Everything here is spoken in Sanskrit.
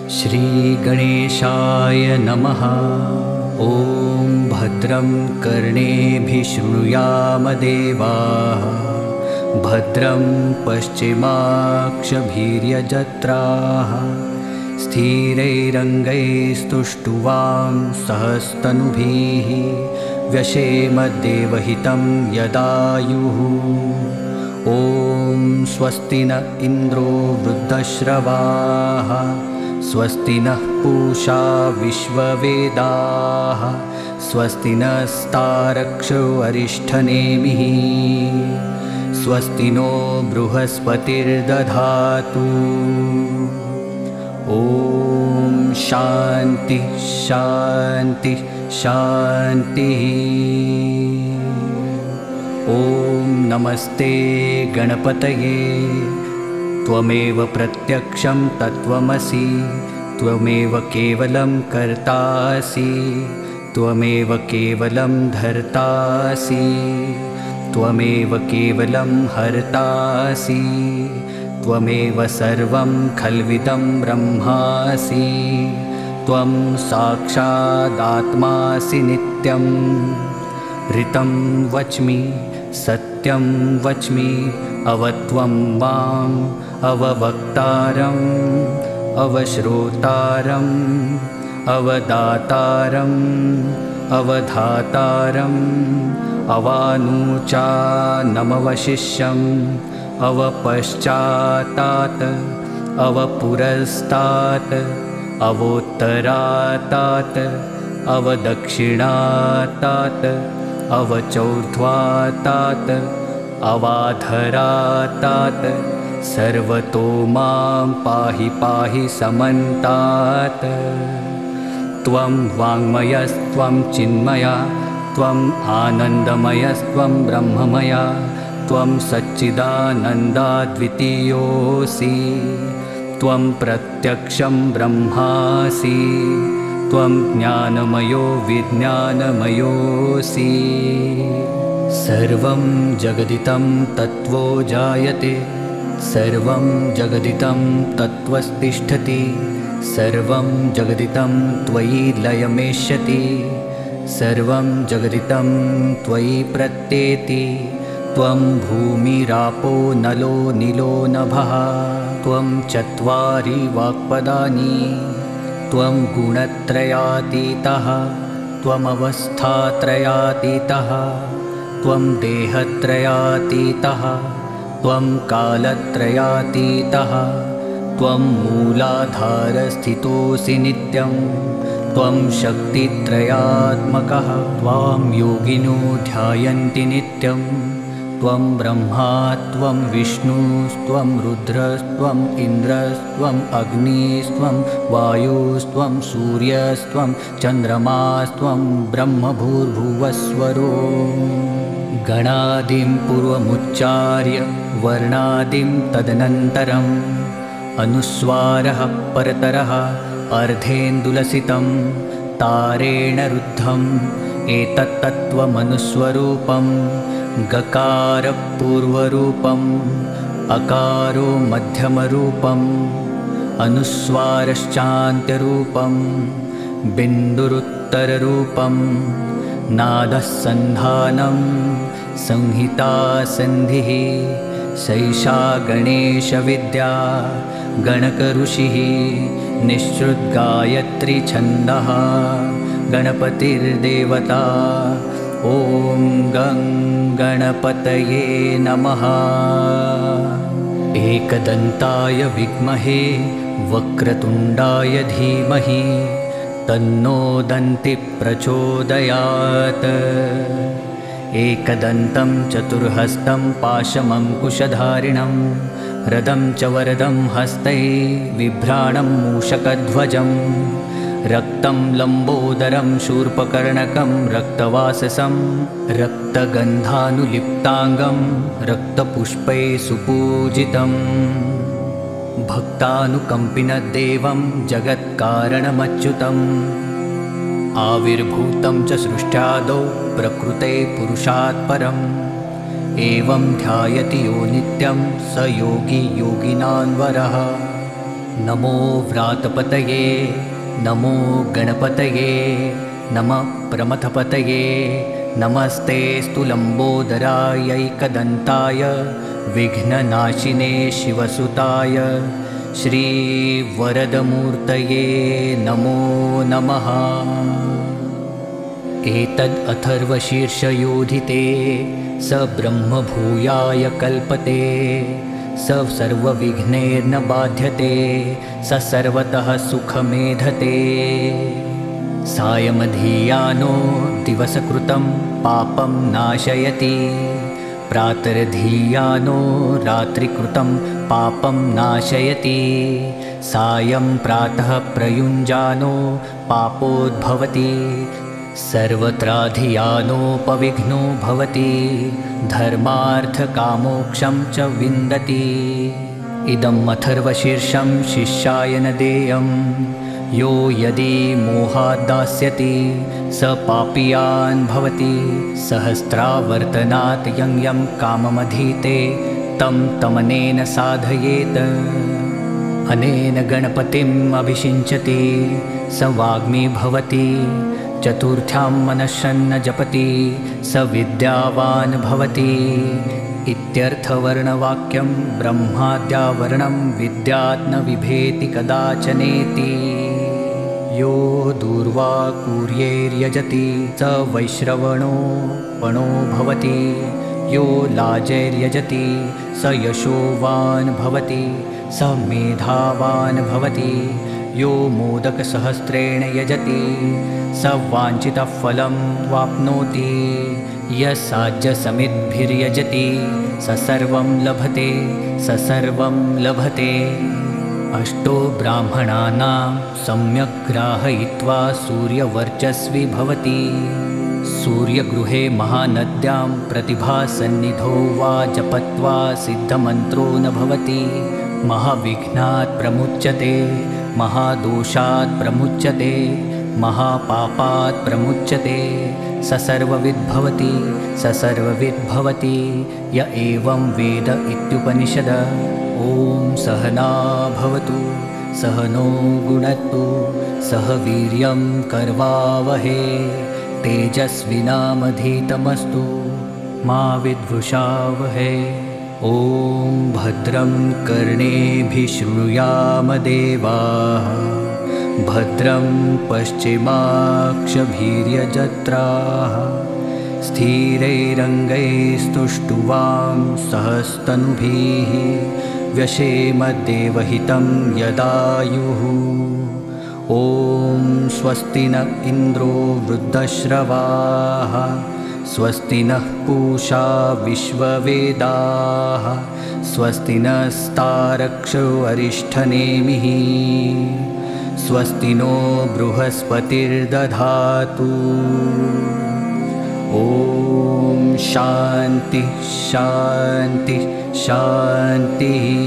श्रीगणेशाय नमः। ॐ भद्रं कर्णेभिः शृणुयाम देवाः, भद्रं पश्चिमाक्षभिर्यजत्राः, स्थिरैरङ्गैस्तुष्टुवां सहस्तनुभिः, व्यशेम देवहितं यदायुः। ॐ स्वस्ति न इन्द्रो वृद्धश्रवाः, स्वस्ति नः पूषा विश्ववेदाः, स्वस्ति नस्तारक्षो अरिष्ठनेमिः, स्वस्ति नो बृहस्पतिर्दधातु। ॐ शान्ति शान्ति शान्तिः। ॐ नमस्ते गणपतये। त्वमेव प्रत्यक्षं तत्त्वमसि, त्वमेव केवलं कर्तासि, त्वमेव केवलं धर्तासि, त्वमेव केवलं हर्तासि, त्वमेव सर्वं खल्विदं ब्रह्मासि, त्वं साक्षादात्मासि नित्यं। ऋतं वच्मि सत्यं वच्मि, अवत्वं माम् अववक्तारम् अवश्रोतारम् अवदातारम् अवधातारम् अवानुचानमवशिष्यम् अवपश्चातात् अवपुरस्तात् अवोत्तरातात् अवदक्षिणातात् अवचौर्ध्वातात् अवाधरातात् सर्वतो मां पाहि पाहि समन्तात्। त्वं वाङ्मयस्त्वं चिन्मया, त्वम् आनन्दमयस्त्वं ब्रह्ममया, त्वं सच्चिदानन्दाद्वितीयोऽसि, त्वं प्रत्यक्षं ब्रह्मासि, त्वं ज्ञानमयो विज्ञानमयोऽसि। सर्वं जगदितं तत्त्वो जायते, सर्वं जगदितं तत्त्वस्तिष्ठति, सर्वं जगदितं त्वयि लयमेष्यति, सर्वं जगदितं त्वयि प्रत्येति। त्वं भूमिरापो नलो नीलो नभः, त्वं चत्वारि वाक्पदानि, त्वं गुणत्रयातीतः, त्वमवस्थात्रयातीतः, त्वं देहत्रयातीतः, त्वं कालत्रयातीतः, त्वं मूलाधारस्थितोऽसि नित्यं, त्वं शक्तित्रयात्मकः, त्वां योगिनो ध्यायन्ति नित्यं। त्वं ब्रह्मा त्वं विष्णुस्त्वं रुद्रस्त्वम् इन्द्रस्त्वम् अग्निस्त्वं वायुस्त्वं सूर्यस्त्वं चन्द्रमास्त्वं ब्रह्मभूर्भुवस्वरो। गणादिं पूर्वमुच्चार्य वर्णादिं तदनन्तरम् अनुस्वारः परतरः अर्धेन्दुलसितं तारेण रुद्धम् एतत्तत्त्वमनुस्वरूपं। गकारपूर्वरूपम् अकारो मध्यमरूपम् अनुस्वारश्चान्त्यरूपं बिन्दुरुत्तररूपं नादः सन्धानं संहिता सन्धिः। सैषा गणेशविद्या गणकऋषिः निःश्रुतगायत्री छन्दः गणपतिर्देवता। ॐ गं गणपतये नमः। एकदन्ताय विद्महे वक्रतुण्डाय धीमहि तन्नो दन्तिः प्रचोदयात्। एकदन्तं चतुर्हस्तं पाशमङ्कुशधारिणं रदं च वरदं हस्तैः बिभ्राणं मूषकध्वजं रक्तं लम्बोदरं शूर्पकर्णकं रक्तवाससं रक्तगन्धानुलिप्ताङ्गं रक्तपुष्पैः सुपूजितम् भक्तानुकम्पिनदेवं जगत्कारणमच्युतम् आविर्भूतं च सृष्ट्यादौ प्रकृते पुरुषात् परम् एवं ध्यायति यो नित्यं स योगी योगिनान्वरः। नमो व्रातपतये नमो गणपतये नमः प्रमथपतये नमस्तेऽस्तु लम्बोदरायैकदन्ताय विघ्ननाशिने शिवसुताय श्रीवरदमूर्तये नमो नमः। एतद् अथर्वशीर्षयोधिते स ब्रह्मभूयाय कल्पते स सर्वविघ्नैर्न बाध्यते स सर्वतः सुखमेधते। सायमधीयानो दिवसकृतं पापं नाशयति प्रातर्धीयानो रात्रिकृतं पापं नाशयति। सायं प्रातः प्रयुञ्जानो पापोद्भवति सर्वत्राधियानोपविघ्नो भवति धर्मार्थकामोक्षं च विन्दति। इदम् अथर्वशीर्षं शिष्याय न देयं यो यदि मोहाद्दास्यति स पापीयान् भवति। सहस्रावर्तनात् यं यं काममधीते तं तमनेन साधयेत्। अनेन गणपतिम् अभिषिञ्चति स वाग्मी भवति। चतुर्थ्यां मनश्शन्न जपति स विद्यावान् भवति। इत्यर्थवर्णवाक्यं ब्रह्माद्यावर्णं विद्यात् न बिभेति कदाचनेति। यो दूर्वाकुर्यैर्यजति स वैश्रवणो पणो भवति। यो लाजैर्यजति स यशोवान् भवति स मेधावान् भवति। यो मोदकसहस्रेण यजति स वाञ्छितफलं वाप्नोति। यस्साज्यसमिद्भिर्यजति स सर्वं लभते स सर्वं लभते। अष्टो ब्राह्मणानां सम्यक् ग्राहयित्वा सूर्यवर्चस्वी भवति। सूर्यगृहे महानद्यां प्रतिभासन्निधौ वा जपत्वा सिद्धमन्त्रो न भवति। महाविघ्नात् प्रमुच्यते महादोषात् प्रमुच्यते महापापात् प्रमुच्यते। स सर्वविद्भवति स सर्वविद्भवति य एवं वेद इत्युपनिषद। ॐ सहना भवतु सहनो गुणत्तु सह वीर्यं कर्वावहे तेजस्विनामधीतमस्तु मा विद्विषावहे। ॐ भद्रं कर्णेभिः शृणुयाम देवाः भद्रं पश्चिमाक्षभिर्यजत्राः। स्थिरैरङ्गैस्तुष्टुवां सहस्तनुभिः व्यशेमदेवहितं यदायुः। ॐ स्वस्ति न इन्द्रो वृद्धश्रवाः स्वस्ति नः पूषा विश्ववेदाः स्वस्ति नस्तारक्षो अरिष्ठनेमिः स्वस्ति नो बृहस्पतिर्दधातु। ॐ शान्ति शान्ति शान्तिः।